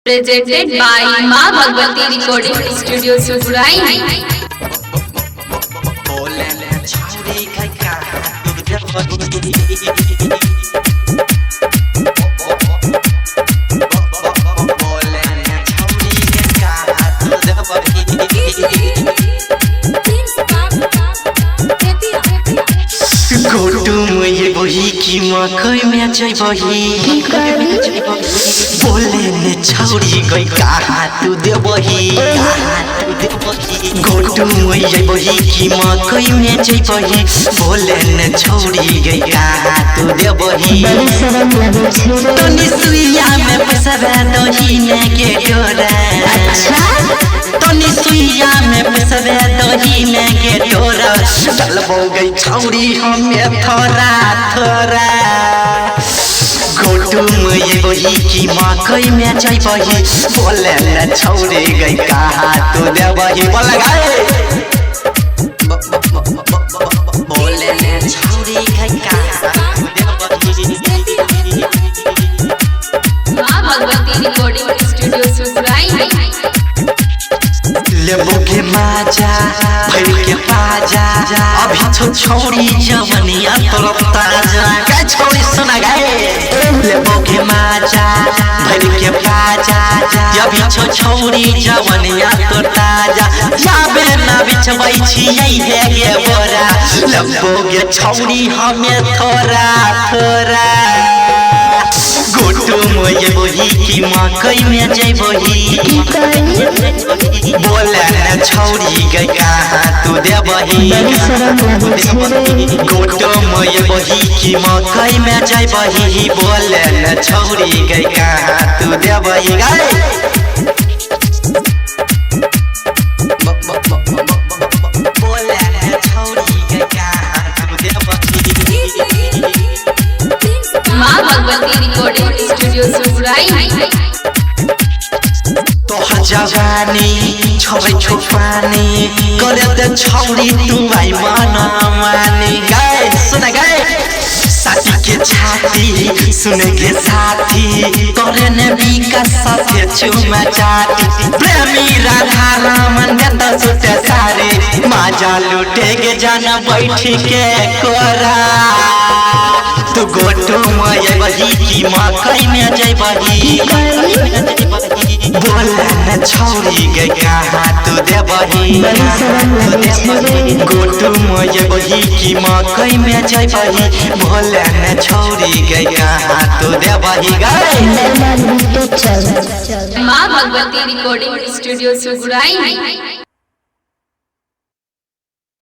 Presented by Ma Bhagwati Recording Studio Sugurai. बही की मकई में जई बही बोले ने छौरी गई कहाँ तू दे बही गोटू में जई बही की मकई में जई बही बोले ने छौरी गई कहाँ तू दे बही तनी सुइया में पैसा दही ने के डोरा तनी सुइया में पैसा दही ने के डोरा चलबो गई छौरी हमें थोड़ा थोड़ा गोटू में बही की मकई में जई बही बोले न छौरी गई कहाँ तू दे बही बोल गए बोले न छौरी गई कहाँ तू दे बही मां भगवती रिकॉर्डिंग स्टूडियो सुगुराई लेबो के माजा भर के पाजा अभी तो छौरी जवनिया तोर ताजा का छौरी सुना गए लेबो के माजा भर के पाजा अभी तो छौरी जवनिया तोर ताजा जाबे ना बिछबै छियै हे गे बोरा लेबो के छौरी हमें थोड़ा थोड़ा गोटू में बही की मकई में जई बही बोले न छौरी गई कहाँ तू दे बही गोटू में बही की मकई में जई बही बोले न छौरी गई कहाँ तू दे बही गए बोले न छौरी गई कहाँ तू दे बही मां भगवती रिकॉर्डिंग स्टूडियो सुगुराई तोहर जवानी छोरे छुपानी करे दे छौरी तू आई माना मानी गए सुन गए साथी के छाती सुने के साथी करे ने बीका साथे चुमा चाटी प्रेमी राधा रामन ने तो सुते सारे माजा लूटे के जाना बैठ के कोरा तू गोटू में बही की मकई में जई बही बोला न छौरी गई कहाँ तू दे बही गोटू में बही की मकई में जई बही बोला न छौरी गई कहाँ तू दे बही गए मां भगवती रिकॉर्डिंग स्टूडियो सुगुराई।